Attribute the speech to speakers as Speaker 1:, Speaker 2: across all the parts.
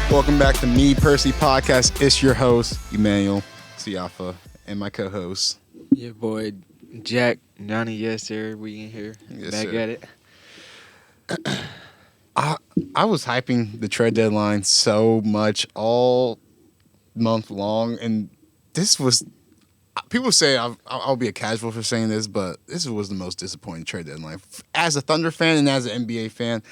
Speaker 1: Welcome back to Me Percy Podcast. It's your host, Immanuel, Siafa, and my co-host.
Speaker 2: Your boy, Jack, Johnny, yes sir, we in here,
Speaker 1: Yes,
Speaker 2: back
Speaker 1: sir.
Speaker 2: at it.
Speaker 1: I was hyping the trade deadline so much all month long, and this was. People say I'll be a casual for saying this, but this was the most disappointing trade deadline. As a Thunder fan and as an NBA fan,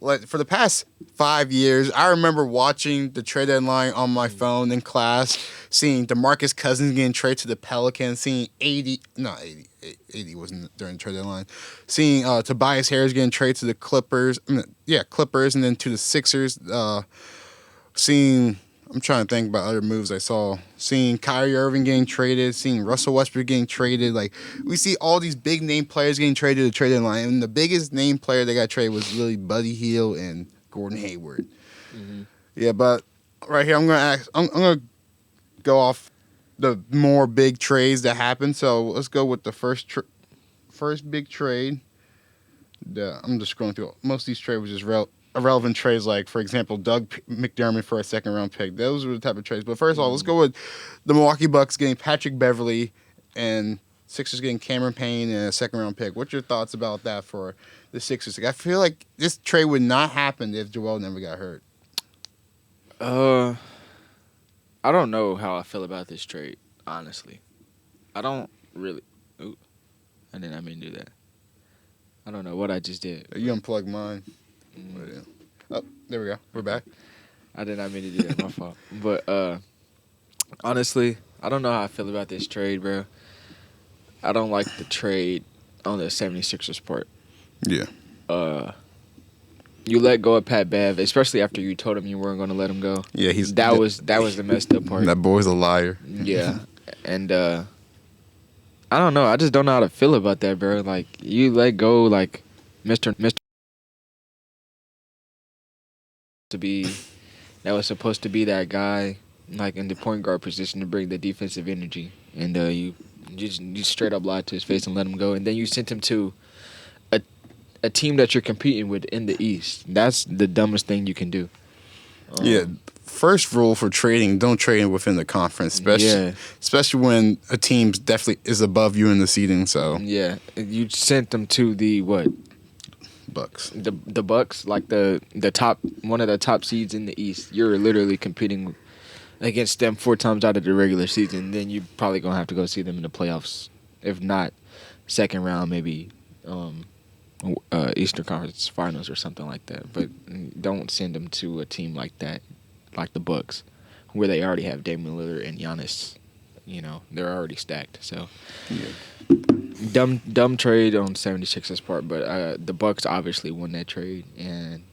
Speaker 1: like for the past 5 years, I remember watching the trade deadline on my phone in class, seeing DeMarcus Cousins getting traded to the Pelicans, seeing 80 wasn't during the trade deadline, seeing Tobias Harris getting traded to the Clippers, Clippers, and then to the Sixers, seeing, I'm trying to think about other moves I saw. Seeing Kyrie Irving getting traded, seeing Russell Westbrook getting traded. Like, we see all these big name players getting traded to the trade deadline. And the biggest name player that got traded was really Buddy Hield and Gordon Hayward. Mm-hmm. Yeah, but right here I'm gonna go off the more big trades that happened. So let's go with the first big trade. I'm just scrolling through. Most of these trades was just irrelevant trades, like, for example, Doug McDermott for a second-round pick. Those were the type of trades. But first of all, let's go with the Milwaukee Bucks getting Patrick Beverley and Sixers getting Cameron Payne and a second-round pick. What's your thoughts about that for the Sixers? I feel like this trade would not happen if Joel never got hurt.
Speaker 2: I don't know how I feel about this trade, honestly. I don't really. Ooh, I did not mean to do that. I don't know what I just did.
Speaker 1: You unplugged mine. Oh, there we go. We're back.
Speaker 2: I did not mean to do that. My fault. But honestly, I don't know how I feel about this trade, bro. I don't like the trade on the 76ers part.
Speaker 1: Yeah.
Speaker 2: You let go of Pat Bev, especially after you told him you weren't going to let him go.
Speaker 1: Yeah,
Speaker 2: that was the messed up part.
Speaker 1: That boy's a liar.
Speaker 2: Yeah, and I don't know. I just don't know how to feel about that, bro. Like, you let go, like, Mr. to be, that was supposed to be that guy, like, in the point guard position to bring the defensive energy, and you straight up lied to his face and let him go, and then you sent him to a team that you're competing with in the East. That's the dumbest thing you can do.
Speaker 1: Yeah. First rule for trading: don't trade within the conference, especially when a team definitely is above you in the seeding. So
Speaker 2: yeah, you sent them to the what?
Speaker 1: Bucks.
Speaker 2: The Bucks, like the top, one of the top seeds in the East. You're literally competing against them 4 times out of the regular season. Then you're probably gonna have to go see them in the playoffs, if not second round, maybe Eastern Conference Finals or something like that. But don't send them to a team like that, like the Bucks, where they already have Damian Lillard and Giannis. You know, they're already stacked. So
Speaker 1: yeah.
Speaker 2: dumb trade on 76ers part, but the Bucks obviously won that trade, and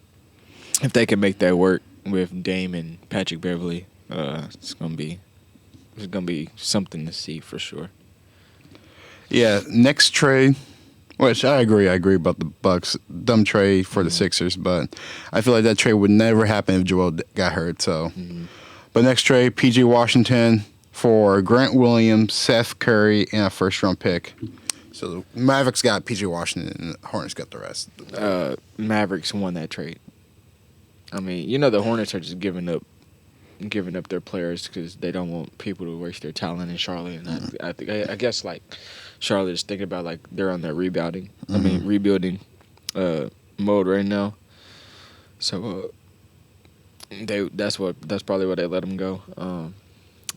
Speaker 2: if they can make that work with Dame and Patrick Beverley, it's gonna be something to see for sure.
Speaker 1: Yeah, next trade, which I agree about the Bucks. Dumb trade for the Sixers, but I feel like that trade would never happen if Joel got hurt. So, But next trade, PJ Washington for Grant Williams, Seth Curry, and a first-round pick. So the Mavericks got PJ Washington, and the Hornets got the rest.
Speaker 2: Mavericks won that trade. I mean, you know, the Hornets are just giving up their players because they don't want people to waste their talent in Charlotte. And I guess, like, Charlotte is thinking about, like, they're on their rebuilding mode right now. So that's probably why they let him go.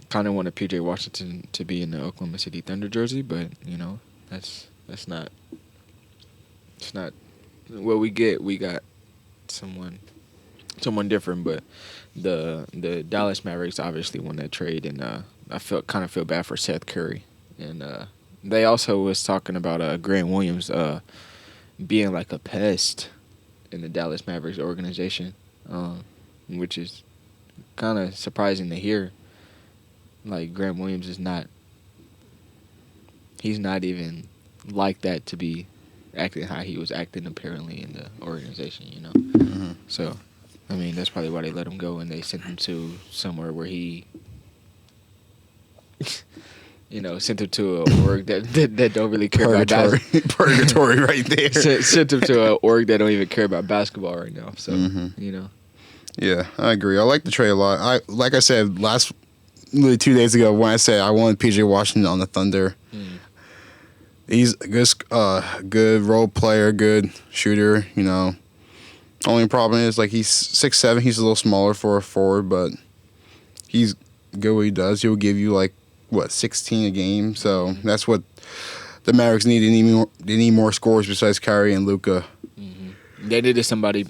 Speaker 2: Kind of wanted PJ Washington to be in the Oklahoma City Thunder jersey, but, you know, that's not. It's not what we get. We got someone different, but the Dallas Mavericks obviously won that trade, and I kind of feel bad for Seth Curry, and they also was talking about Grant Williams being like a pest in the Dallas Mavericks organization, which is kind of surprising to hear. Like, Grant Williams is not. He's not even like that to be acting how he was acting apparently in the organization, you know. Mm-hmm. So, I mean, that's probably why they let him go and they sent him to somewhere where he, you know, sent him to a org that don't really care about basketball.
Speaker 1: Purgatory right there.
Speaker 2: Sent him to an org that don't even care about basketball right now. So, you know.
Speaker 1: Yeah, I agree. I like the trade a lot. Like I said literally 2 days ago when I said I wanted PJ Washington on the Thunder. He's a good role player, good shooter. Only problem is like he's 6'7". He's a little smaller for a forward, but he's good what he does. He'll give you 16 a game. So that's what the Mavericks need. They need more scores besides Kyrie and Luka.
Speaker 2: They needed somebody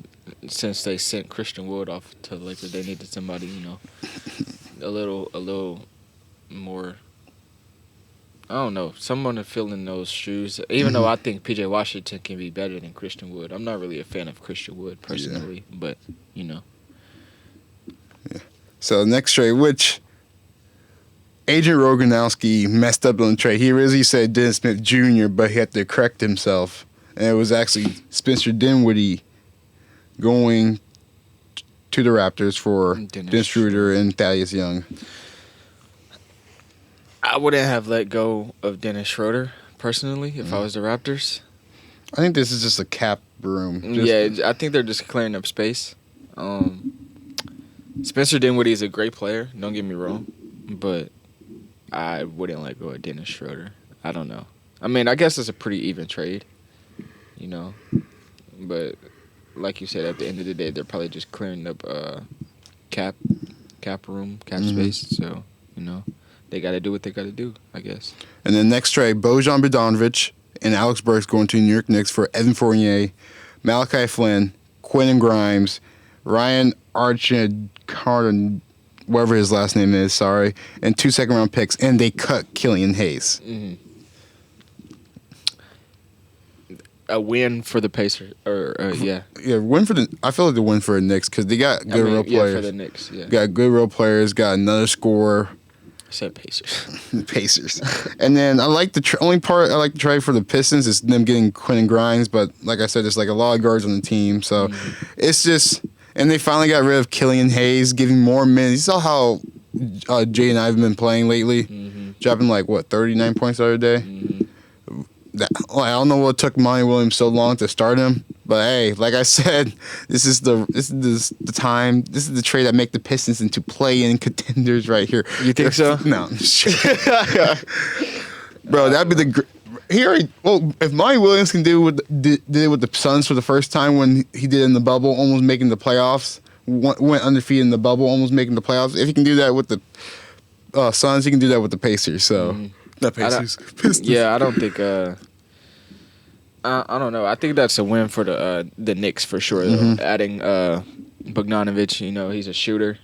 Speaker 2: since they sent Christian Wood off to the Lakers. They needed somebody, a little more. I don't know, someone to fill in those shoes. Even though I think PJ Washington can be better than Christian Wood, I'm not really a fan of Christian Wood personally, but
Speaker 1: Yeah. So next trade, which Agent Roganowski messed up on the trade. He originally said Dennis Smith Jr., but he had to correct himself, and it was actually Spencer Dinwiddie going to the Raptors for Dennis Schroeder and Thaddeus Young.
Speaker 2: I wouldn't have let go of Dennis Schroeder personally if I was the Raptors.
Speaker 1: I think this is just a cap room.
Speaker 2: I think they're just clearing up space. Spencer Dinwiddie is a great player, don't get me wrong, but I wouldn't let go of Dennis Schroeder. I don't know. I mean, I guess it's a pretty even trade, but like you said, at the end of the day, they're probably just clearing up cap room, cap space. So, they got to do what they got to do, I guess.
Speaker 1: And then next trade, Bojan Bogdanovic and Alex Burks going to New York Knicks for Evan Fournier, Malachi Flynn, Quentin Grimes, Ryan Archibald, whatever his last name is, sorry, and 2 second-round picks, and they cut Killian Hayes.
Speaker 2: A win for the Pacers, yeah,
Speaker 1: win for I feel like the win for the Knicks because they got good role players.
Speaker 2: Yeah, for the Knicks, yeah.
Speaker 1: Got good role players, got another scorer.
Speaker 2: I said Pacers.
Speaker 1: Pacers. And then I like only part I like to trade for the Pistons is them getting Quentin Grimes, but like I said, there's a lot of guards on the team, so it's just. And they finally got rid of Killian Hayes, giving more minutes. You saw how Jay and I have been playing lately, dropping 39 points the other day. I don't know what took Monty Williams so long to start him, but hey, like I said, this is the time. This is the trade that make the Pistons into play-in contenders right here.
Speaker 2: You think so?
Speaker 1: No, bro, that'd be if Monty Williams can do did it with the Suns for the first time when he did in the bubble, almost making the playoffs, went undefeated in the bubble, almost making the playoffs. If he can do that with the Suns, he can do that with the Pacers. So. Not Pacers. Pistons.
Speaker 2: Yeah, I don't think. I don't know. I think that's a win for the Knicks for sure. Though. Adding Bogdanovic, he's a shooter.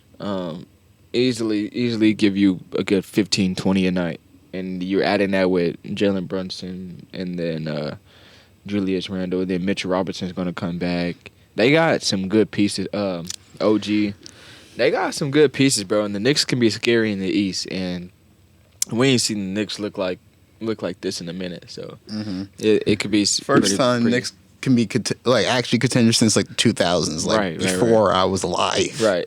Speaker 2: Easily give you a good 15, 20 a night, and you're adding that with Jalen Brunson and then Julius Randle. Then Mitchell Robinson's going to come back. They got some good pieces. OG. They got some good pieces, bro. And the Knicks can be scary in the East, and we ain't seen the Knicks look like this in a minute, so it could be
Speaker 1: first time Knicks can be actually contenders since the 2000s, before I was alive.
Speaker 2: Right.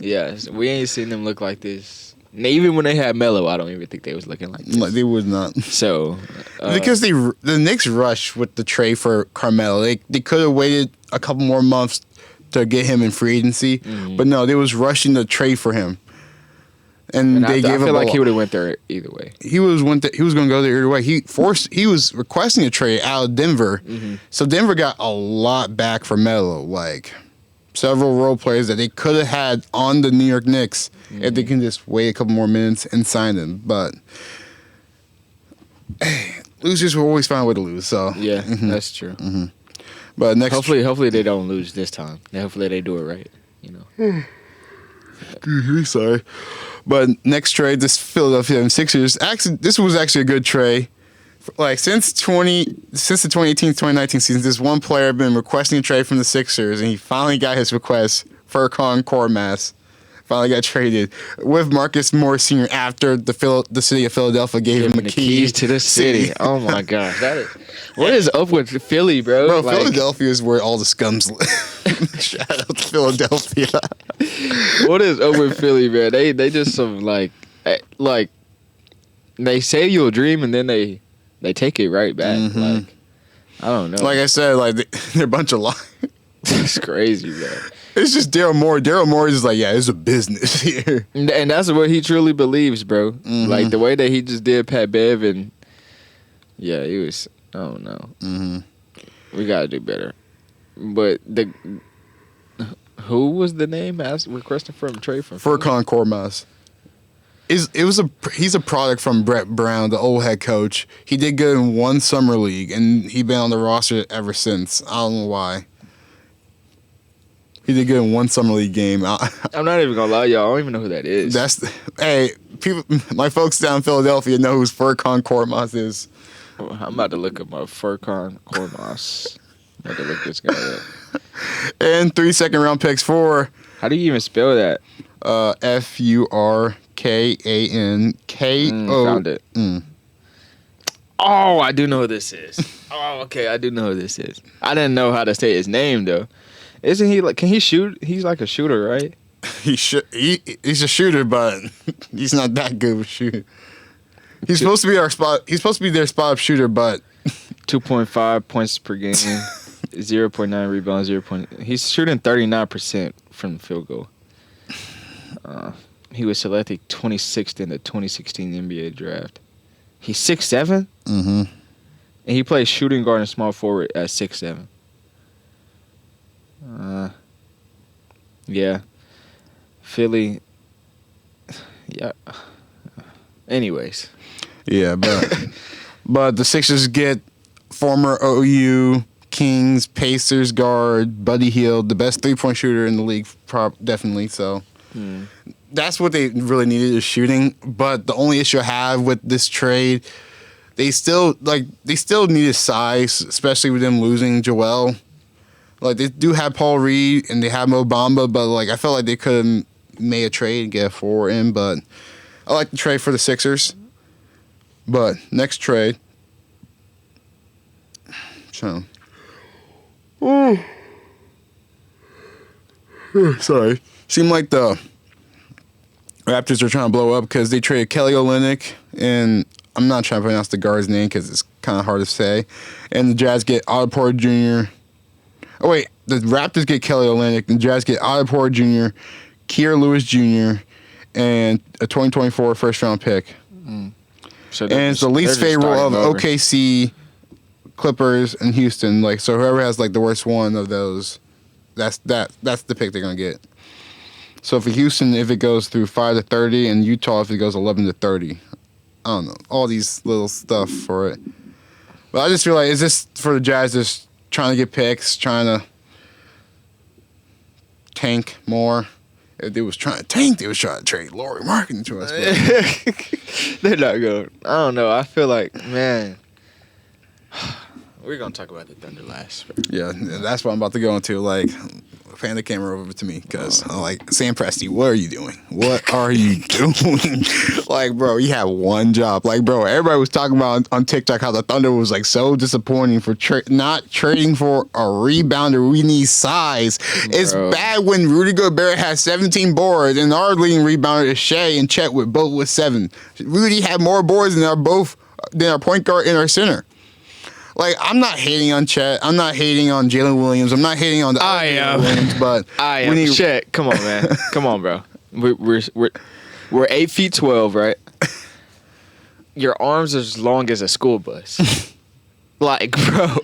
Speaker 2: Yeah, we ain't seen them look like this. And even when they had Melo, I don't even think they was looking like this.
Speaker 1: They would not.
Speaker 2: So
Speaker 1: because the Knicks rushed with the trade for Carmelo, they could have waited a couple more months to get him in free agency, but no, they was rushing the trade for him. And they gave
Speaker 2: I feel like he would have went there either way.
Speaker 1: He was going to go there either way. He was requesting a trade out of Denver, so Denver got a lot back for Melo, several role players that they could have had on the New York Knicks if they can just wait a couple more minutes and sign them. But losers will always find a way to lose. So
Speaker 2: yeah, that's true.
Speaker 1: But
Speaker 2: hopefully they don't lose this time. Hopefully they do it right.
Speaker 1: Sorry. But next trade, this Philadelphia 76ers. Actually, this was actually a good trade. Since the 2018-2019 season, this one player had been requesting a trade from the Sixers, and he finally got his request. Furkan Korkmaz finally got traded with Marcus Morris Sr. after the city of Philadelphia gave him the keys
Speaker 2: to the city. Oh my gosh, what is up with Philly, bro?
Speaker 1: Bro, Philadelphia is where all the scums live. Shout out to Philadelphia.
Speaker 2: What is up with Philly, man? They just some they say you a dream and then they take it right back. I don't know.
Speaker 1: Like I said, they're a bunch of liars.
Speaker 2: It's crazy, bro.
Speaker 1: It's just Daryl Morey. Daryl Morey is like, yeah, it's a business here.
Speaker 2: And that's what he truly believes, bro.
Speaker 1: Mm-hmm.
Speaker 2: Like the way that he just did Pat Bev and yeah, he was. I don't know.
Speaker 1: Mm-hmm.
Speaker 2: We gotta do better. But who was the name requesting for him trade from?
Speaker 1: Furkan Korkmaz. He's a product from Brett Brown, the old head coach. He did good in one summer league, and he's been on the roster ever since. I don't know why. He did good in one summer league game.
Speaker 2: I'm not even gonna lie, y'all. I don't even know who that is.
Speaker 1: Hey, people. My folks down in Philadelphia know who Furkan Korkmaz is.
Speaker 2: I'm about to look up my Furkan Korkmaz. I'm about to look this guy up.
Speaker 1: And 3 second-round picks for.
Speaker 2: How do you even spell that?
Speaker 1: Furkanko.
Speaker 2: Found it. Oh, I do know who this is. Oh, okay, I do know who this is. I didn't know how to say his name though. Isn't he like? Can he shoot? He's like a shooter, right?
Speaker 1: He's a shooter, but he's not that good of a shooter. He's supposed to be our spot. He's supposed to be their spot up shooter, but
Speaker 2: 2.5 points per game, 0.9 rebounds, 0. He's shooting 39% from the field goal. He was selected 26th in the 2016 NBA draft. He's 6'7".
Speaker 1: Mm-hmm.
Speaker 2: And he plays shooting guard and small forward at 6'7". Yeah. Philly. Yeah. Anyways.
Speaker 1: Yeah, but the Sixers get former OU Kings Pacers guard Buddy Hield, the best 3-point shooter in the league, definitely. So that's what they really needed is shooting. But the only issue I have with this trade, they still needed size, especially with them losing Joel. Like they do have Paul Reed and they have Mo Bamba, but like I felt like they could have made a trade and get a forward in. But I like the trade for the Sixers. But next trade. So. Sorry. Seemed like the Raptors are trying to blow up because they traded Kelly Olynyk, and I'm not trying to pronounce the guard's name because it's kind of hard to say. And the Jazz get Otto Porter Jr. Oh, wait. The Raptors get Kelly Olynyk, the Jazz get Otto Porter Jr., Kier Lewis Jr., and a 2024 first-round pick. So and it's the least favorable of OKC, Clippers, and Houston. Like so, whoever has like the worst one of those, that's the pick they're gonna get. So for Houston, if it goes through 5-30, and Utah if it goes 11-30, I don't know all these little stuff for it. But I just feel like is this for the Jazz just trying to get picks, trying to tank more. If they was trying to tank, they was trying to trade Lauri Markkanen to us.
Speaker 2: They're not going. I don't know. I feel like, man, we're going to talk about the Thunder last.
Speaker 1: Yeah, that's what I'm about to go into. Like, fan the camera over to me because I'm like, Sam Presti, what are you doing? What are you doing? Like, bro, you have one job. Like, bro, everybody was talking about on TikTok how the Thunder was like so disappointing for not trading for a rebounder. We need size. Bro. It's bad when Rudy Gobert has 17 boards and our leading rebounder is Shea and Chet with both with 7. Rudy had more boards than our point guard and our center. Like, I'm not hating on Chet. I'm not hating on Jalen Williams. I'm not hating on the other Williams, but
Speaker 2: I am. Chet, come on, man. Come on, bro. We're 8 feet 12, right? Your arms are as long as a school bus. Like, bro,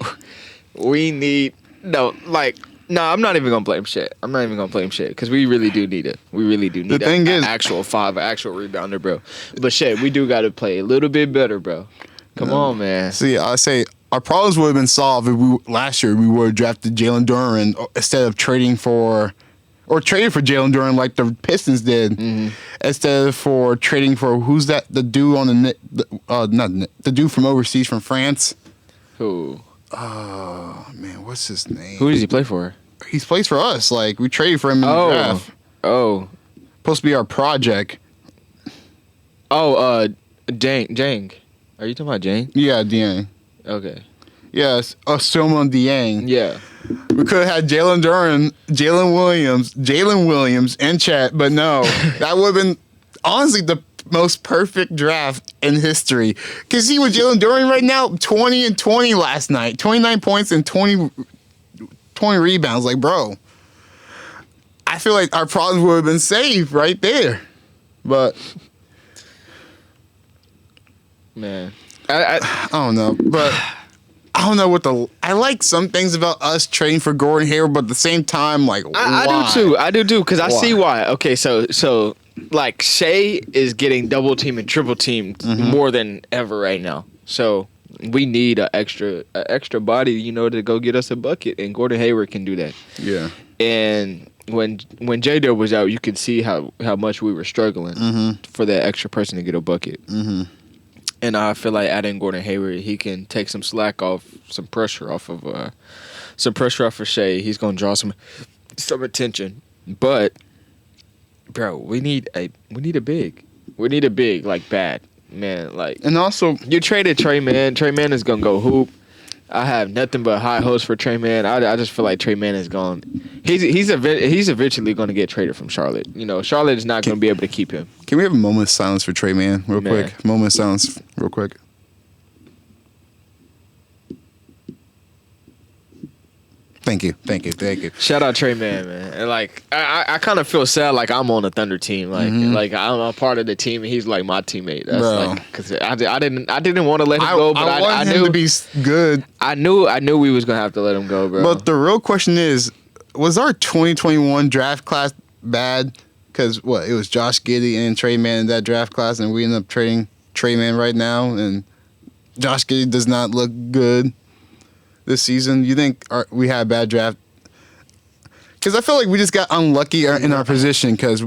Speaker 2: we need no. I'm not even gonna blame Chet. I'm not even gonna blame Chet because we really do need it. We really do need an actual rebounder, bro. But Chet, we do got to play a little bit better, bro. Come on, man.
Speaker 1: See, I say our problems would have been solved if last year we would have drafted Jalen Duren instead of trading for Jalen Duren like the Pistons did, instead of for trading for who's that? The dude on the dude from overseas from France.
Speaker 2: Who?
Speaker 1: Oh man, what's his name?
Speaker 2: Who does he play for?
Speaker 1: He plays for us. Like we traded for him in the draft.
Speaker 2: Oh,
Speaker 1: supposed to be our project.
Speaker 2: Jang. Are you talking about Jane?
Speaker 1: Yeah, Dieng.
Speaker 2: Okay.
Speaker 1: Yes, Soma Dieng.
Speaker 2: Yeah.
Speaker 1: We could have had Jalen Duren, Jalen Williams, and Chet, but no. That would have been, honestly, the most perfect draft in history. Because see what Jalen Duren right now, 20 and 20 last night. 29 points and 20 20 rebounds. Like, bro, I feel like our problems would have been saved right there. But
Speaker 2: Man,
Speaker 1: I don't know. But I don't know I like some things about us trading for Gordon Hayward, but at the same time, like,
Speaker 2: I
Speaker 1: why?
Speaker 2: do too. I do too, because I
Speaker 1: Why?
Speaker 2: see why. Okay, so like Shea is getting double teamed and triple teamed more than ever right now. So we need a extra body, you know, to go get us a bucket, and Gordon Hayward can do that.
Speaker 1: Yeah.
Speaker 2: And when J-Dub was out, you could see how much we were struggling for that extra person to get a bucket.
Speaker 1: Mm-hmm.
Speaker 2: And I feel like adding Gordon Hayward, he can take some slack off, some pressure off of Shea. He's gonna draw some attention. But bro, we need a big. We need a big, like, bad, man. Like,
Speaker 1: And also,
Speaker 2: you traded Trey Mann. Trey Mann is gonna go hoop. I have nothing but high hopes for Trey Mann. I just feel like Trey Mann is gone. He's eventually going to get traded from Charlotte. You know, Charlotte is not going to be able to keep him.
Speaker 1: can we have a moment of silence for Trey Mann real quick? Moment of silence real quick. Thank you.
Speaker 2: Shout out Trey Mann, man. And like, I kind of feel sad, like I'm on the Thunder team, like I'm a part of the team, and he's like my teammate. That's like, because I didn't want to let him go, but I knew
Speaker 1: him to be good.
Speaker 2: I knew we was gonna have to let him go, bro.
Speaker 1: But the real question is, was our 2021 draft class bad? Because it was Josh Giddey and Trey Mann in that draft class, and we end up trading Trey Mann right now, and Josh Giddey does not look good this season. You think we had a bad draft? Because I feel like we just got unlucky in our position. Because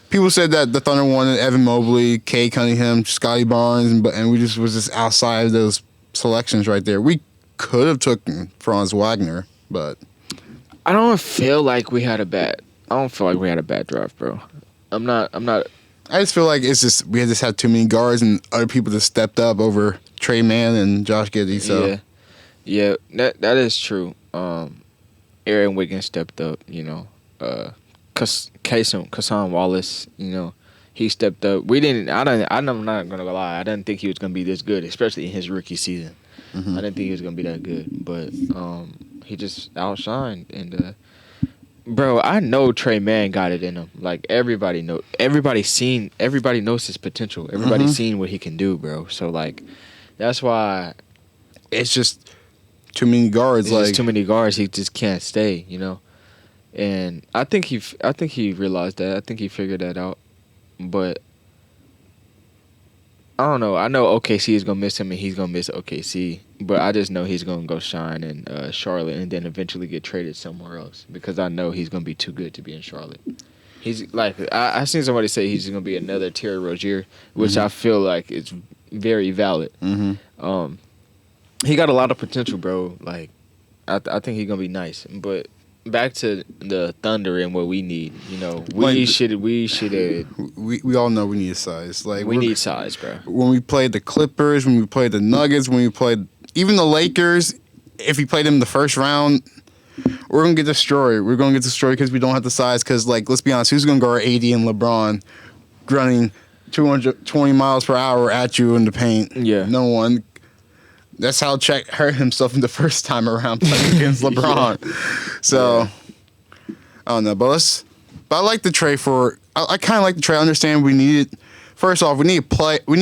Speaker 1: people said that the Thunder wanted Evan Mobley, Kay Cunningham, Scotty Barnes, and we was just outside of those selections right there. We could have taken Franz Wagner, but
Speaker 2: I don't feel like we had a bad draft, bro. I'm not.
Speaker 1: I just feel like it's just we just had too many guards and other people just stepped up over Trey Mann and Josh Giddey. So
Speaker 2: yeah, that is true. Aaron Wiggins stepped up. You know, Kason Wallace. You know, he stepped up. I'm not gonna lie. I didn't think he was gonna be this good, especially in his rookie season. I didn't think he was gonna be that good, but he just outshined. And bro, I know Trey Mann got it in him. Like, everybody knows his potential. Everybody's seen what he can do, bro. So like, that's why
Speaker 1: it's just too many guards.
Speaker 2: it's just too many guards. He just can't stay, you know. And I think he realized that. I think he figured that out. But I don't know. I know OKC is gonna miss him, and he's gonna miss OKC. But I just know he's gonna go shine in Charlotte, and then eventually get traded somewhere else, because I know he's gonna be too good to be in Charlotte. He's like, I seen somebody say he's gonna be another Terry Rozier, which I feel like is very valid. He got a lot of potential, bro. Like, I think he's gonna be nice. But back to the Thunder and what we need. You know, we should.
Speaker 1: We all know we need size. Like,
Speaker 2: we need size, bro.
Speaker 1: When we played the Clippers, when we played the Nuggets, when we played even the Lakers, if we played them in the first round, we're gonna get destroyed. We're gonna get destroyed because we don't have the size. Because, like, let's be honest, who's gonna guard AD and LeBron running 220 miles per hour at you in the paint?
Speaker 2: Yeah,
Speaker 1: no one. That's how Chet hurt himself in the first time around playing against LeBron. So, I don't know. But I like the trade for. I kind of like the trade. I understand we needed. First off, we need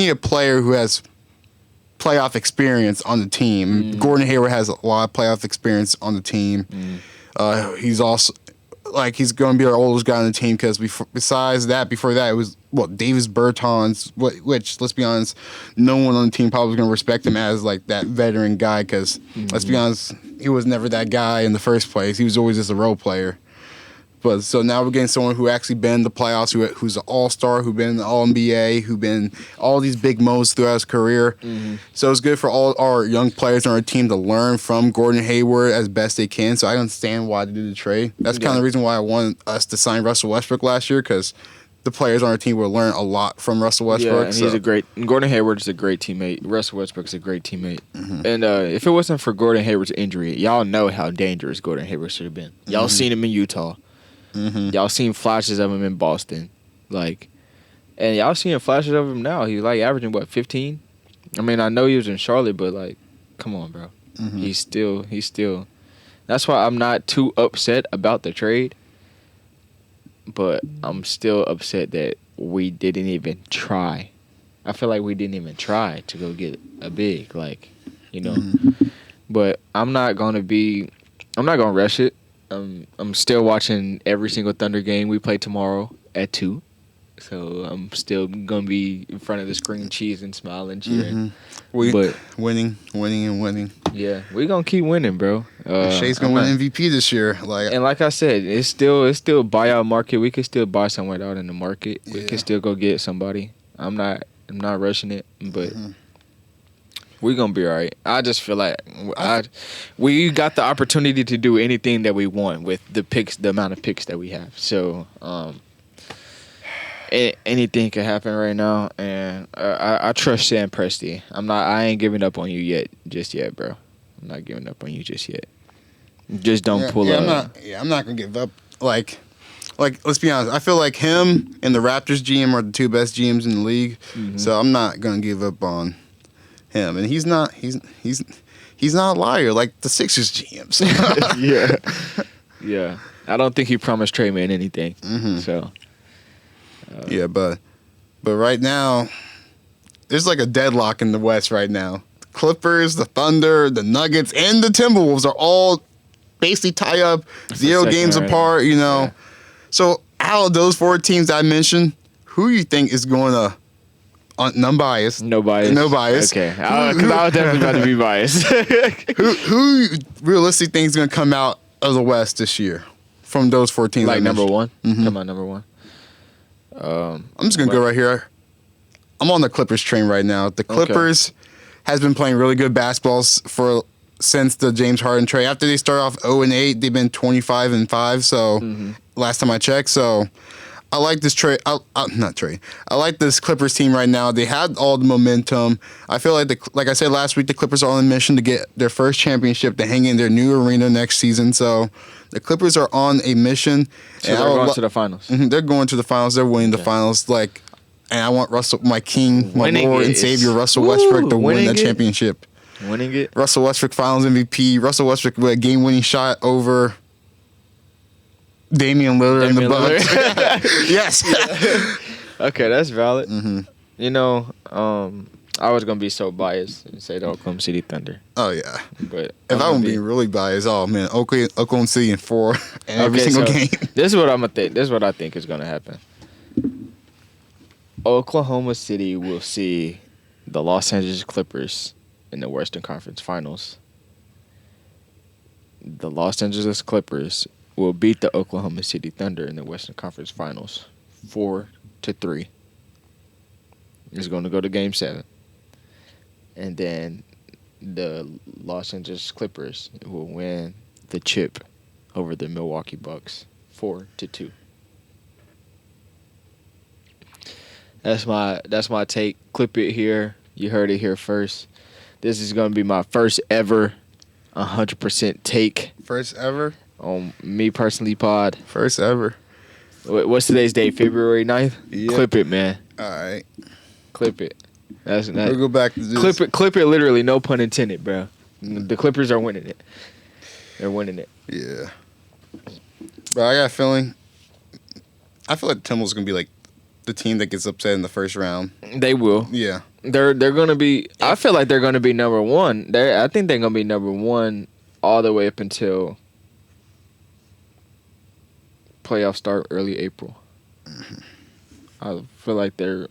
Speaker 1: a player who has playoff experience on the team. Gordon Hayward has a lot of playoff experience on the team. He's also he's going to be our oldest guy on the team, because besides that, before that, it was Davis Bertans, which, let's be honest, no one on the team probably was going to respect him as like that veteran guy, because let's be honest, he was never that guy in the first place. He was always just a role player. But so now we're getting someone who actually been in the playoffs, who's an all-star, who been in the All-NBA, who been all these big modes throughout his career. So it's good for all our young players on our team to learn from Gordon Hayward as best they can. So I understand why they did the trade. That's kind of the reason why I wanted us to sign Russell Westbrook last year, because the players on our team will learn a lot from Russell Westbrook.
Speaker 2: Yeah, and Gordon Hayward is a great teammate. Russell Westbrook's a great teammate. And if it wasn't for Gordon Hayward's injury, y'all know how dangerous Gordon Hayward should have been. Y'all seen him in Utah. Y'all seen flashes of him in Boston, and y'all seeing flashes of him now. He's like averaging 15. I mean, I know he was in Charlotte, but like, come on, bro. He's still That's why I'm not too upset about the trade. But I'm still upset that we didn't even try. I feel like we didn't even try to go get a big, like, you know. But I'm not gonna rush it. I'm still watching every single Thunder game we play tomorrow at 2. So I'm still gonna be in front of the screen cheesing, smiling, cheering. But
Speaker 1: winning, and winning.
Speaker 2: Yeah, we gonna keep winning, bro.
Speaker 1: Shea's gonna win MVP this year.
Speaker 2: Like I said, it's still buyout market. We could still buy someone out in the market. We could still go get somebody. I'm not rushing it, but we gonna be all right. I just feel like we got the opportunity to do anything that we want with the amount of picks that we have. So anything can happen right now, and I trust Sam Presti. I ain't giving up on you just yet, bro. I'm not giving up on you just yet. Just don't pull up.
Speaker 1: I'm not gonna give up. Like, let's be honest. I feel like him and the Raptors GM are the two best GMs in the league. So I'm not gonna give up on him. And he's not a liar like the Sixers GMs.
Speaker 2: Yeah. I don't think he promised Trey Man anything. So.
Speaker 1: But right now, there's like a deadlock in the West right now. The Clippers, the Thunder, the Nuggets, and the Timberwolves are all basically tied up 0 games apart, you know. Yeah. So out of those 4 teams I mentioned, who you think is going to, unbiased?
Speaker 2: No bias. Okay. Because I was definitely about to be biased.
Speaker 1: who realistically think is going to come out of the West this year from those 4 teams?
Speaker 2: Like number one? Come on, number one.
Speaker 1: I'm just going to go right here. I'm on the Clippers train right now. The Clippers has been playing really good basketball since the James Harden trade. After they started off 0-8, they've been 25-5. So last time I checked, so I like this trade. Not trade. I like this Clippers team right now. They had all the momentum. I feel like I said last week, the Clippers are on a mission to get their first championship to hang in their new arena next season. So the Clippers are on a mission.
Speaker 2: So they're going to the finals.
Speaker 1: They're going to the finals. They're winning the finals. And I want Russell, my king, my Lord and Savior, Russell Westbrook, to win that championship.
Speaker 2: Winning it.
Speaker 1: Russell Westbrook Finals MVP. Russell Westbrook with a game-winning shot over Damian Lillard in the Bucks. Yes.
Speaker 2: Okay, that's valid. You know, I was gonna be so biased and say the Oklahoma City Thunder.
Speaker 1: Oh yeah.
Speaker 2: But
Speaker 1: if I were being really biased, oh man, Oklahoma City in 4 every single game.
Speaker 2: This is what I'm gonna think. This is what I think is gonna happen. Oklahoma City will see the Los Angeles Clippers in the Western Conference Finals. The Los Angeles Clippers will beat the Oklahoma City Thunder in the Western Conference Finals 4-3. It's going to go to Game 7. And then the Los Angeles Clippers will win the chip over the Milwaukee Bucks 4-2. That's my take. Clip it here. You heard it here first. This is going to be my first ever 100% take.
Speaker 1: First ever?
Speaker 2: On me personally pod.
Speaker 1: First ever.
Speaker 2: What's today's date? February 9th? Yep. Clip it, man.
Speaker 1: All right.
Speaker 2: Clip it. We'll
Speaker 1: go back to this.
Speaker 2: Clip it literally, no pun intended, bro. The Clippers are winning it. They're winning it.
Speaker 1: Yeah. But I got a feeling. I feel like the Timberwolves going to be like the team that gets upset in the first round.
Speaker 2: They will.
Speaker 1: Yeah.
Speaker 2: They're gonna be. I feel like they're gonna be number one. I think they're gonna be number one all the way up until playoffs start early April. I feel like they're.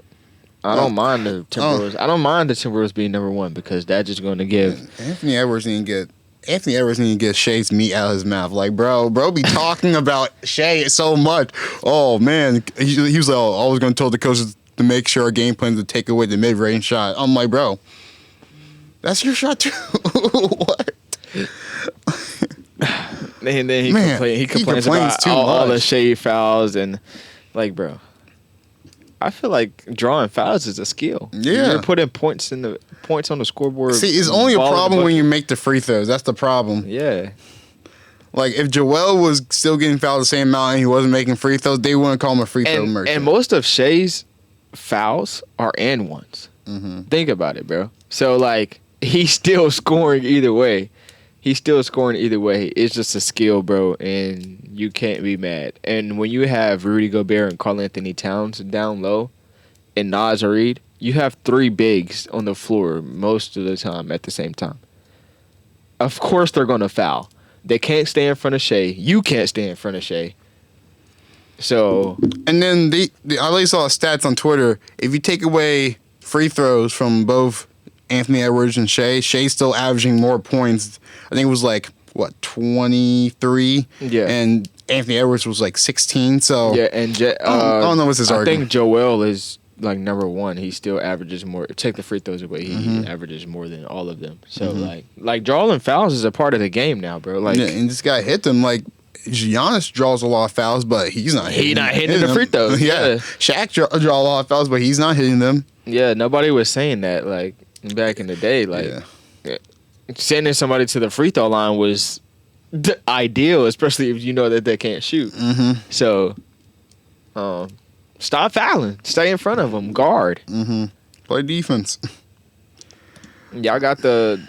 Speaker 2: I don't mind the Timberwolves. I don't mind the Timberwolves being number one because that's just going to give
Speaker 1: Anthony Edwards need to get Shea's meat out of his mouth. Like, bro be talking about Shea so much. Oh man, he was like, I was going to tell the coaches to make sure our game plan to take away the mid-range shot. I'm like, bro, that's your shot too. What?
Speaker 2: And then he complains about all the Shea fouls and like, bro. I feel like drawing fouls is a skill.
Speaker 1: Yeah,
Speaker 2: you're putting points on the scoreboard.
Speaker 1: See, it's only a problem when you make the free throws. That's the problem.
Speaker 2: Yeah.
Speaker 1: Like if Joel was still getting fouled the same amount and he wasn't making free throws, they wouldn't call him a free throw merchant.
Speaker 2: And most of Shea's fouls are and ones. Think about it, bro. So like he's still scoring either way. He's still scoring either way. It's just a skill, bro, and you can't be mad. And when you have Rudy Gobert and Karl Anthony Towns down low and Naz Reid, you have three bigs on the floor most of the time at the same time. Of course they're going to foul. They can't stay in front of Shea. You can't stay in front of Shea. So...
Speaker 1: And then I already saw stats on Twitter. If you take away free throws from both Anthony Edwards and Shea's still averaging more points. I think it was like, 23?
Speaker 2: Yeah.
Speaker 1: And Anthony Edwards was like 16, so...
Speaker 2: Yeah, and
Speaker 1: I don't know what's his argument.
Speaker 2: I think Joel is like number one. He still averages more. Take the free throws away, he averages more than all of them. So, like drawing fouls is a part of the game now, bro. Like,
Speaker 1: yeah, and this guy hit them, like... Giannis draws a lot of fouls, but he's not hitting them.
Speaker 2: He's not hitting the free throws.
Speaker 1: Yeah. Shaq draw a lot of fouls, but he's not hitting them.
Speaker 2: Yeah, nobody was saying that, like, back in the day. Like, sending somebody to the free throw line was ideal, especially if you know that they can't shoot.
Speaker 1: Mm-hmm.
Speaker 2: So, stop fouling. Stay in front of them. Guard.
Speaker 1: Mm-hmm. Play defense.
Speaker 2: Y'all got the...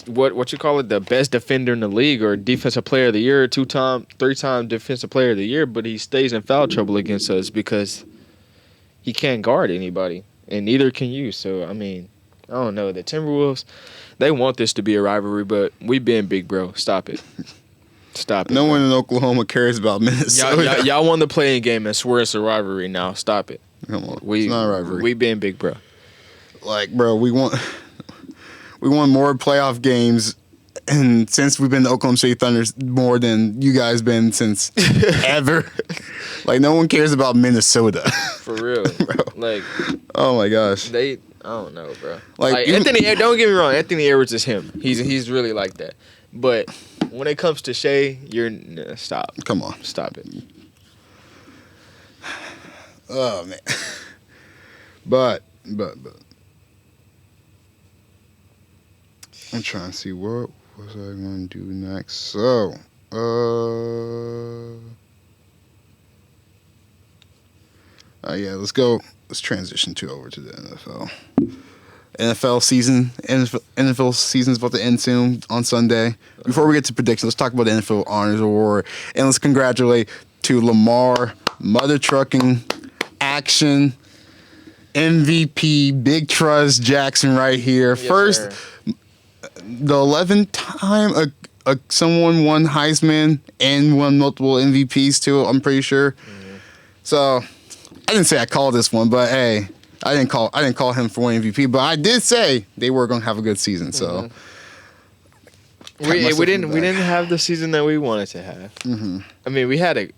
Speaker 2: what you call it, the best defender in the league or defensive player of the year, 3-time defensive player of the year, but he stays in foul trouble against us because he can't guard anybody, and neither can you. So, I mean, I don't know. The Timberwolves, they want this to be a rivalry, but we been big, bro. Stop it. Stop it.
Speaker 1: No one in Oklahoma cares about Minnesota.
Speaker 2: Y'all won the playing game and swear it's a rivalry now. Stop it.
Speaker 1: Come on. It's not a rivalry.
Speaker 2: We been big, bro.
Speaker 1: Like, bro, we won more playoff games, and since we've been the Oklahoma City Thunders more than you guys been since ever. Like, no one cares about Minnesota.
Speaker 2: For real. Like,
Speaker 1: oh my gosh.
Speaker 2: I don't know, bro.
Speaker 1: Like
Speaker 2: Anthony, don't get me wrong, Anthony Edwards is him. He's really like that. But when it comes to Shea, stop.
Speaker 1: Come on.
Speaker 2: Stop it.
Speaker 1: Oh man. But I'm trying to see what was I going to do next. So, yeah, let's go. Let's transition over to the NFL. NFL season's about to end soon on Sunday. Before we get to predictions, let's talk about the NFL Honors Award, and let's congratulate to Lamar, Mother Trucking, Action, MVP, Big Trust Jackson right here.
Speaker 2: Yes,
Speaker 1: First.
Speaker 2: Sir.
Speaker 1: The 11th time someone won Heisman and won multiple MVPs too, I'm pretty sure. Mm-hmm. So I didn't say I called this one, but hey, I didn't call him for one MVP, but I did say they were going to have a good season. So
Speaker 2: we didn't have the season that we wanted to have.
Speaker 1: Mm-hmm.
Speaker 2: I mean,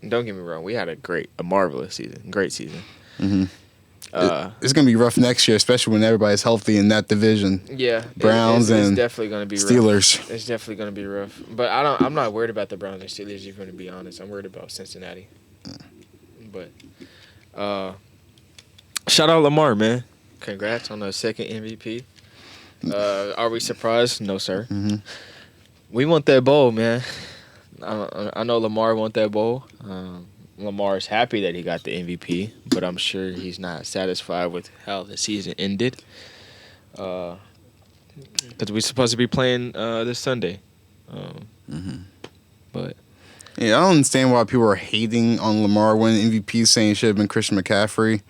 Speaker 2: don't get me wrong, we had a marvelous season, great season.
Speaker 1: Mm-hmm. It's going to be rough next year, especially when everybody's healthy in that division.
Speaker 2: Yeah,
Speaker 1: Browns
Speaker 2: it's
Speaker 1: and
Speaker 2: definitely going to be
Speaker 1: Steelers.
Speaker 2: Rough. It's definitely going to be rough. But I'm not worried about the Browns and Steelers. If you're going to be honest, I'm worried about Cincinnati. But shout out Lamar, man! Congrats on the second MVP. Are we surprised? No, sir.
Speaker 1: Mm-hmm.
Speaker 2: We want that bowl, man. I know Lamar want that bowl. Lamar's happy that he got the MVP, but I'm sure he's not satisfied with how the season ended. Because we're supposed to be playing this Sunday. But
Speaker 1: yeah, I don't understand why people are hating on Lamar winning MVP, saying it should have been Christian McCaffrey.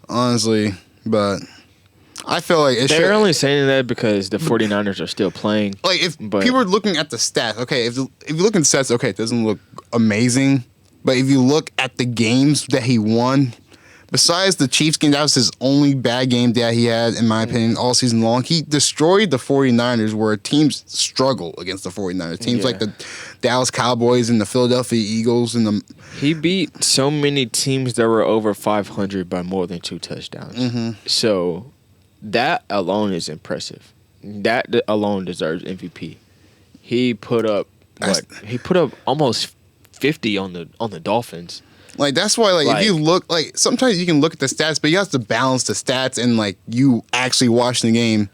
Speaker 1: Honestly, but I feel like
Speaker 2: they're only saying that because the 49ers are still playing.
Speaker 1: Like, if people are looking at the stats, okay, if you look at the stats, okay, it doesn't look amazing. But if you look at the games that he won, besides the Chiefs game, that was his only bad game that he had, in my opinion, all season long. He destroyed the 49ers, where teams struggle against the 49ers. Teams like the Dallas Cowboys and the Philadelphia Eagles.
Speaker 2: He beat so many teams that were over 500 by more than 2 touchdowns.
Speaker 1: Mm-hmm.
Speaker 2: So that alone is impressive. That alone deserves MVP. He put up almost 50 on the Dolphins.
Speaker 1: Like, that's why, like, if you look, like, sometimes you can look at the stats, but you have to balance the stats and, like, you actually watch the game.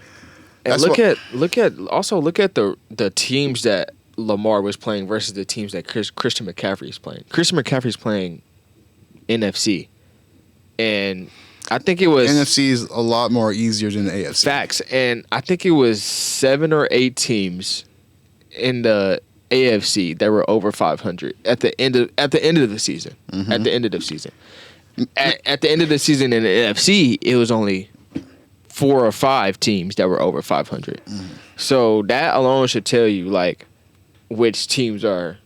Speaker 2: And look at the teams that Lamar was playing versus the teams that Christian McCaffrey is playing. Christian McCaffrey's playing NFC, and I think it was
Speaker 1: NFC is a lot more easier than the AFC.
Speaker 2: facts, and I think it was 7 or 8 teams in the AFC that were over 500 at the end of the season.
Speaker 1: Mm-hmm.
Speaker 2: At the end of the season. At the end of the season in the NFC, it was only 4 or 5 teams that were over 500.
Speaker 1: Mm-hmm.
Speaker 2: So that alone should tell you like which teams are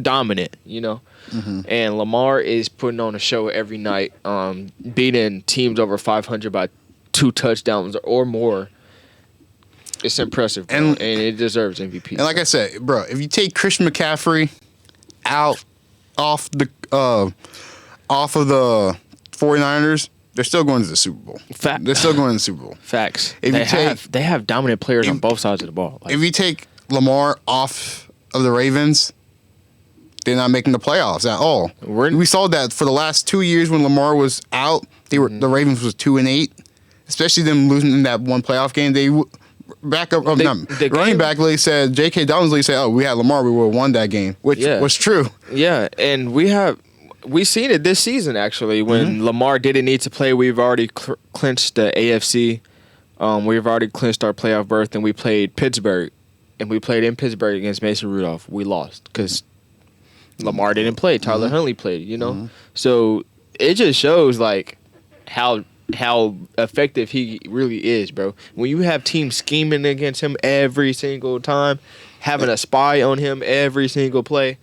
Speaker 2: dominant, you know.
Speaker 1: Mm-hmm.
Speaker 2: And Lamar is putting on a show every night, beating teams over 500 by 2 touchdowns or more. It's impressive, bro, and it deserves MVP.
Speaker 1: And like I said, bro, if you take Christian McCaffrey off of the 49ers, they're still going to the Super Bowl. They're still going to the Super Bowl.
Speaker 2: Facts.
Speaker 1: If
Speaker 2: They have dominant players on both sides of the ball. Like,
Speaker 1: if you take Lamar off of the Ravens, they're not making the playoffs at all. We saw that for the last 2 years when Lamar was out, the Ravens was 2-8, especially them losing in that one playoff game. Running back Lee said, J.K. Dobbins said, "Oh, we had Lamar, we would have won that game," which was true.
Speaker 2: Yeah, and we've seen it this season actually when Lamar didn't need to play. We've already clinched the AFC. We've already clinched our playoff berth, and we played Pittsburgh, and we played in Pittsburgh against Mason Rudolph. We lost because Lamar didn't play. Tyler Huntley played. You know, so it just shows like how effective he really is, bro. When you have teams scheming against him every single time, having a spy on him every single play.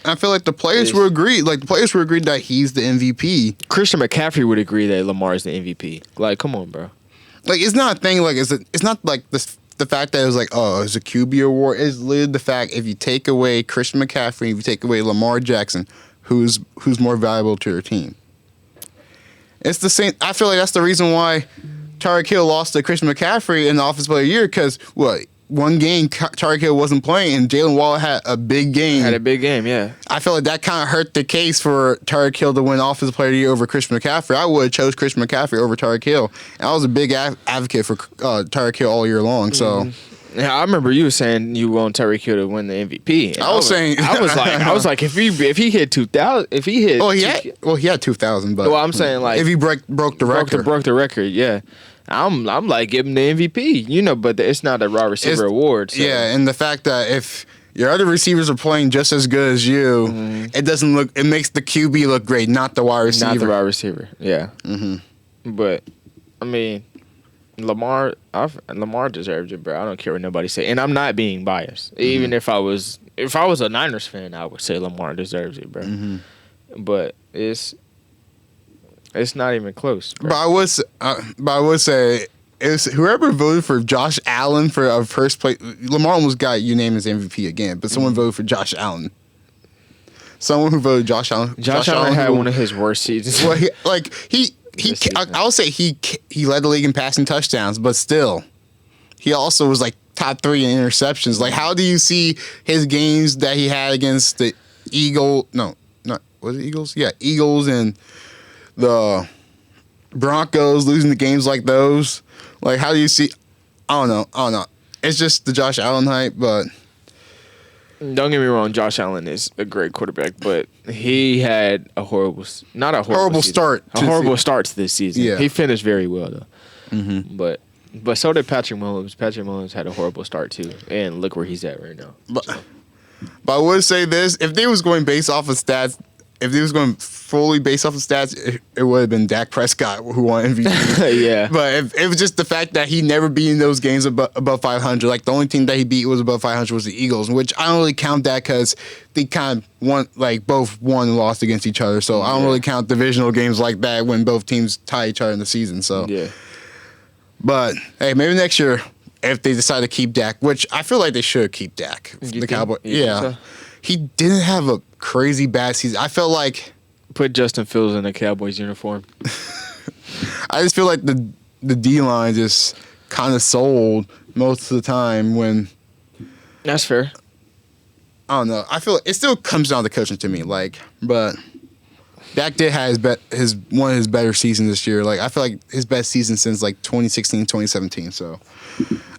Speaker 1: I feel like the players were agreed. Like the players were agreed that he's the MVP.
Speaker 2: Christian McCaffrey would agree that Lamar is the MVP. Like, come on, bro.
Speaker 1: Like it's not a thing. Like it's not like this. The fact that it was like, oh, it's a QB award. It's literally the fact if you take away Christian McCaffrey, if you take away Lamar Jackson, who's more valuable to your team? It's the same. I feel like that's the reason why Tyreek Hill lost to Christian McCaffrey in the Offensive Player of the Year because one game Tyreek Hill wasn't playing and Jalen Waddle had a big game.
Speaker 2: Yeah.
Speaker 1: I feel like that kind of hurt the case for Tyreek Hill to win Offensive Player of the Year over Christian McCaffrey. I would have chose Christian McCaffrey over Tyreek Hill. And I was a big advocate for Tyreek Hill all year long. So.
Speaker 2: Yeah, I remember you saying you want Tyreek Hill to win the MVP.
Speaker 1: I was
Speaker 2: I was like, if he hit 2,000, if he hit,
Speaker 1: he had 2,000, but
Speaker 2: I'm saying like
Speaker 1: if he broke the record,
Speaker 2: broke the record, yeah. I'm like give him the MVP, you know, but it's not a wide receiver award. So.
Speaker 1: Yeah, and the fact that if your other receivers are playing just as good as you, it doesn't look. It makes the QB look great, not the wide receiver.
Speaker 2: Not the wide receiver. Yeah. But I mean. Lamar deserves it, bro. I don't care what nobody say, and I'm not being biased. Even if I was a Niners fan, I would say Lamar deserves it, bro. But it's not even close. Bro.
Speaker 1: But I would say it's whoever voted for Josh Allen for our first place. Lamar almost got unanimous MVP again, but someone voted for Josh Allen. Someone who voted Josh Allen.
Speaker 2: Josh Allen had one of his worst seasons.
Speaker 1: Well, I would say he led the league in passing touchdowns, but still, he also was like top 3 in interceptions. Like, how do you see his games that he had against the Eagles? No, not was it Eagles? Yeah, Eagles and the Broncos losing the games like those. Like, how do you see? I don't know. It's just the Josh Allen hype, but.
Speaker 2: Don't get me wrong, Josh Allen is a great quarterback, but he had a horrible start to this season.
Speaker 1: Yeah.
Speaker 2: He finished very well though. But so did Patrick Mahomes. Patrick Mahomes had a horrible start too, and look where he's at right now.
Speaker 1: But I would say this: if they was going based off of stats, if they was going fully based off of stats, it would have been Dak Prescott who won MVP.
Speaker 2: Yeah.
Speaker 1: But if it was just the fact that he never beat in those games above 500. Like, the only team that he beat was above 500 was the Eagles, which I don't really count that because they kind of both won and lost against each other. So I don't really count divisional games like that when both teams tie each other in the season. So
Speaker 2: yeah.
Speaker 1: But hey, maybe next year if they decide to keep Dak, which I feel like they should keep Dak. The Cowboys. Yeah. So? He didn't have a crazy bad season. I felt like
Speaker 2: put Justin Fields in a Cowboys uniform.
Speaker 1: I just feel like the D-line just kind of sold most of the time when.
Speaker 2: That's fair.
Speaker 1: I don't know. I feel like it still comes down to coaching to me. Like, but Dak did have one of his better seasons this year. Like, I feel like his best season since like 2016, 2017. So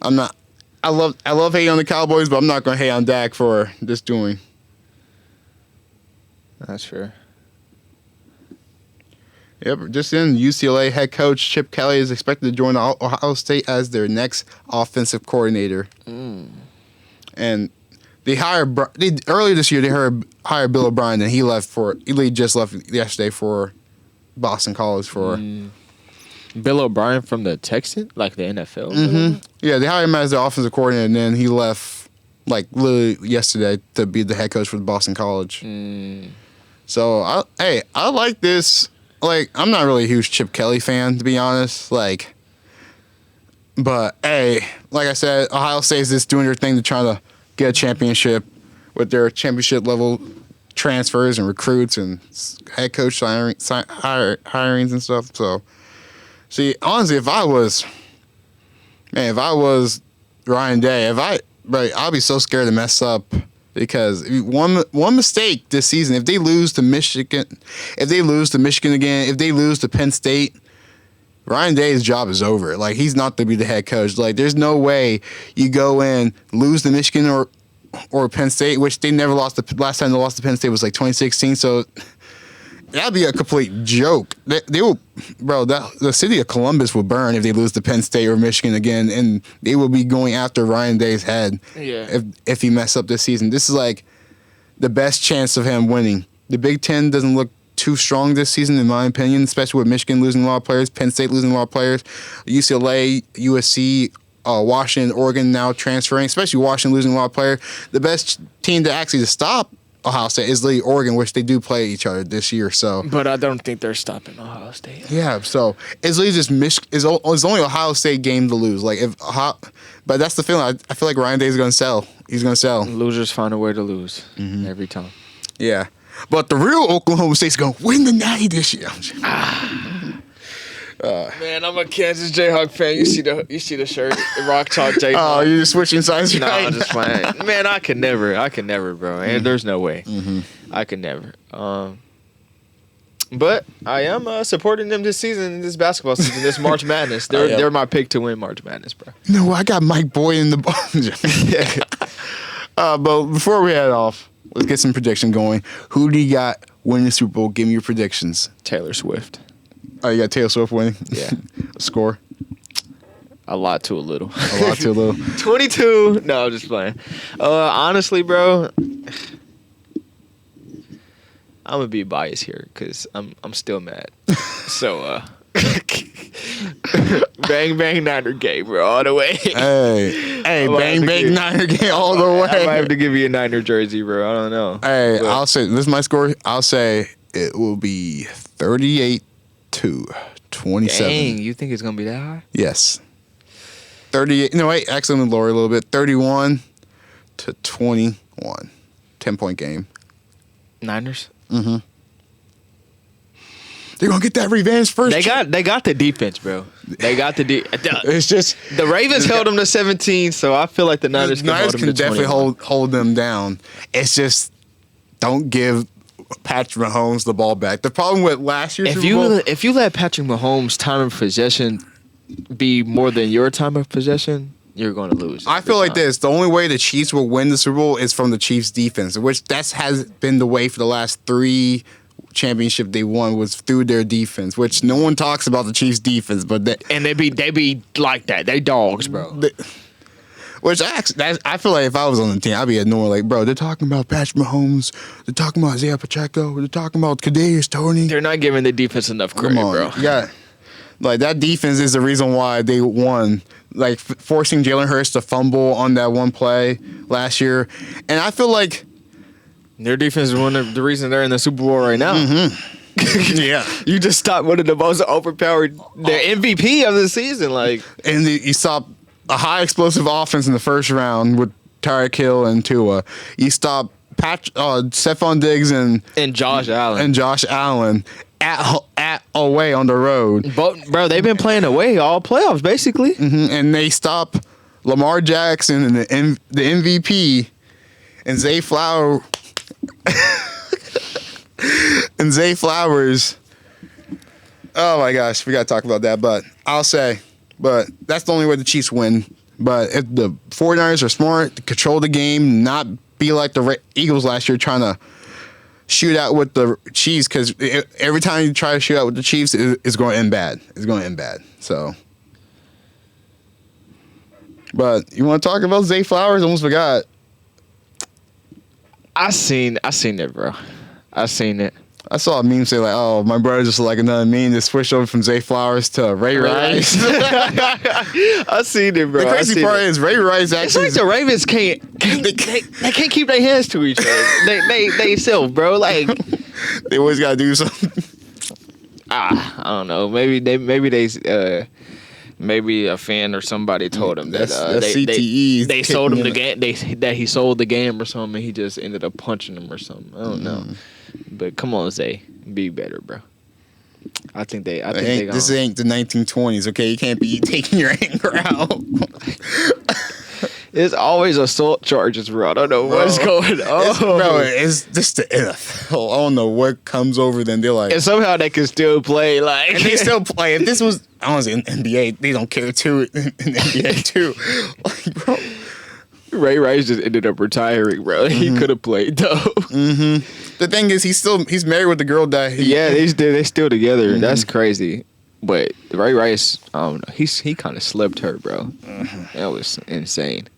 Speaker 1: I'm not. I love hating on the Cowboys, but I'm not going to hate on Dak for just doing.
Speaker 2: That's fair.
Speaker 1: Yep. Just in, UCLA head coach Chip Kelly is expected to join Ohio State as their next offensive coordinator. And they hired earlier this year. They hired Bill O'Brien, and he just left yesterday for Boston College for.
Speaker 2: Bill O'Brien from the Texans, like the NFL.
Speaker 1: Mm-hmm. Yeah, they hired him as their offensive coordinator, and then he left like literally yesterday to be the head coach for Boston College. So I like this. Like, I'm not really a huge Chip Kelly fan, to be honest. Like, but hey, like I said, Ohio State is just doing their thing to try to get a championship with their championship level transfers and recruits and head coach hirings and stuff. So, see, honestly, if I was Ryan Day, I'd be so scared to mess up. Because one mistake this season, if they lose to Michigan again, if they lose to Penn State, Ryan Day's job is over. Like, he's not to be the head coach. Like, there's no way you go in, lose to Michigan or Penn State, which they never lost. The last time they lost to Penn State was like 2016. So that'd be a complete joke. They will, bro. The city of Columbus will burn if they lose to Penn State or Michigan again, and they will be going after Ryan Day's head.
Speaker 2: Yeah.
Speaker 1: If he mess up this season, this is like the best chance of him winning. The Big Ten doesn't look too strong this season, in my opinion, especially with Michigan losing a lot of players, Penn State losing a lot of players, UCLA, USC, Washington, Oregon now transferring, especially Washington losing a lot of players. The best team to stop Ohio State is the Oregon, which they do play each other this year. So,
Speaker 2: but I don't think they're stopping Ohio State.
Speaker 1: Yeah, so it's literally just it's only Ohio State game to lose. Like but that's the feeling. I feel like Ryan Day's going to sell. He's going to sell.
Speaker 2: Losers find a way to lose every time.
Speaker 1: Yeah, but the real Oklahoma State's going to win the Natty this year.
Speaker 2: Man, I'm a Kansas Jayhawk fan. You see the shirt, Rock Chalk Jayhawk.
Speaker 1: Oh, you're just switching sides.
Speaker 2: No,
Speaker 1: right?
Speaker 2: I'm just playing. Man, I could never, bro. And there's no way. I could never. But I am supporting them this season, this basketball season, this March Madness. They're my pick to win March Madness, bro.
Speaker 1: No, I got Mike Boyd in the bunch. But before we head off, let's get some prediction going. Who do you got winning the Super Bowl? Give me your predictions.
Speaker 2: Taylor Swift.
Speaker 1: Oh, you got Taylor Swift winning?
Speaker 2: Yeah.
Speaker 1: Score?
Speaker 2: A lot to a little.
Speaker 1: 22.
Speaker 2: No, I'm just playing. Honestly, bro, I'm gonna be biased here because I'm still mad. So, bang bang Niner game, bro, all the way.
Speaker 1: Hey, bang bang Niner game all the way.
Speaker 2: I might have to give you a Niner jersey, bro. I don't know.
Speaker 1: Hey, but I'll say this is my score. I'll say it will be 38-27.
Speaker 2: Dang, you think it's gonna be that high?
Speaker 1: Yes. 38. No, wait. Actually, I'm gonna lower a little bit. 31-21. 10-point game.
Speaker 2: Niners.
Speaker 1: Mm-hmm. They're gonna get that revenge first.
Speaker 2: They got the defense, bro. They got the
Speaker 1: It's just
Speaker 2: the Ravens held them to 17, so I feel like the Niners can
Speaker 1: definitely hold them down. It's just don't give Patrick Mahomes the ball back. The problem with last year's Super Bowl,
Speaker 2: if you let Patrick Mahomes' time of possession be more than your time of possession, you're going to lose.
Speaker 1: I feel like this. The only way the Chiefs will win the Super Bowl is from the Chiefs' defense, which has been the way for the last 3 championship they won was through their defense, which no one talks about the Chiefs' defense, but
Speaker 2: they be like that. They dogs, bro.
Speaker 1: Which I feel like if I was on the team, I'd be annoyed. Like, bro, they're talking about Patrick Mahomes, they're talking about Isaiah Pacheco, they're talking about Kadarius Toney.
Speaker 2: They're not giving the defense enough credit, bro.
Speaker 1: Yeah, like that defense is the reason why they won. Like forcing Jalen Hurts to fumble on that one play last year, and I feel like
Speaker 2: their defense is one of the reasons they're in the Super Bowl right now.
Speaker 1: Mm-hmm. Yeah,
Speaker 2: you just stopped one of the most overpowered, their MVP of the season, like,
Speaker 1: and you stopped a high explosive offense in the first round with Tyreek Hill and Tua. You stopped Stephon Diggs and
Speaker 2: Josh
Speaker 1: Allen at away on the road.
Speaker 2: But bro, they've been playing away all playoffs basically.
Speaker 1: Mm-hmm. And they stop Lamar Jackson and the MVP and Zay Flowers. Oh my gosh, we gotta talk about that. But that's the only way the Chiefs win. But if the 49ers are smart, to control the game, not be like the Eagles last year trying to shoot out with the Chiefs, because every time you try to shoot out with the Chiefs, it's going to end bad. It's going to end bad. So, but you want to talk about Zay Flowers? Almost forgot.
Speaker 2: I seen it, bro. I seen it.
Speaker 1: I saw a meme say like, "Oh, my brother just like another meme that switched over from Zay Flowers to Ray Rice."
Speaker 2: I seen it, bro.
Speaker 1: The crazy part is Ray Rice actually.
Speaker 2: It's like the Ravens they can't keep their hands to each other. They self, bro. Like
Speaker 1: they always gotta do something.
Speaker 2: I don't know. Maybe a fan or somebody told him
Speaker 1: that's CTE.
Speaker 2: They sold him the game. That he sold the game or something. And he just ended up punching him or something. I don't know. But come on, Zay, be better, bro. I think they.
Speaker 1: This ain't the 1920s, okay? You can't be taking your anger out.
Speaker 2: It's always assault charges, bro. I don't know what's going on.
Speaker 1: It's just the NFL. I don't know what comes over them. They're like,
Speaker 2: and somehow they can still play. Like,
Speaker 1: and they still play. If this was, honestly, in NBA, they don't care too. In NBA too, like, bro.
Speaker 2: Ray Rice just ended up retiring, bro. He could have played though.
Speaker 1: The thing is, he's married with the girl that.
Speaker 2: They still together. That's crazy. But Ray Rice, I don't know. He kind of slipped her, bro. That was insane.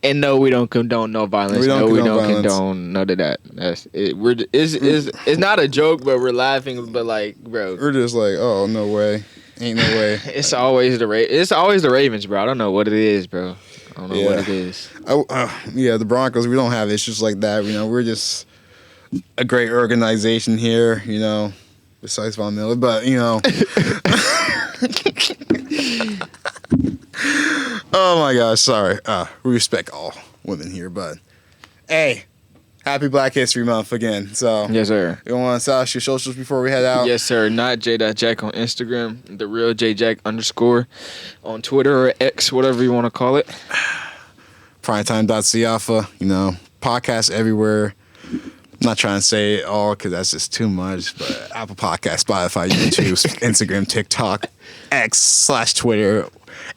Speaker 2: And no, we don't condone no violence. We don't condone none of that. That's it. It's not a joke, but we're laughing. But like, bro,
Speaker 1: we're just like, oh, no way, ain't no way.
Speaker 2: It's always the Ravens, bro. I don't know what it is, bro. I don't know what it is.
Speaker 1: The Broncos. We don't have issues like that. You know, we're just a great organization here. You know, besides Von Miller, but you know. Oh my gosh, sorry. We respect all women here, but hey, happy Black History Month again. So
Speaker 2: yes, sir.
Speaker 1: You want to tell us your socials before we head out?
Speaker 2: Yes, sir. Not J.Jack on Instagram, the real JJack _ on Twitter or X, whatever you want to call it.
Speaker 1: Primetime.Siafa, you know, podcast everywhere. I'm not trying to say it all because that's just too much, but Apple Podcast, Spotify, YouTube, Instagram, TikTok, X/Twitter,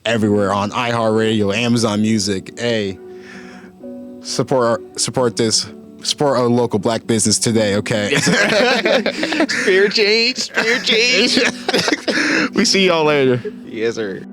Speaker 1: everywhere on iHeartRadio, Amazon Music. Hey, support our local black business today, okay?
Speaker 2: Spirit change.
Speaker 1: We see y'all later.
Speaker 2: Yes, sir.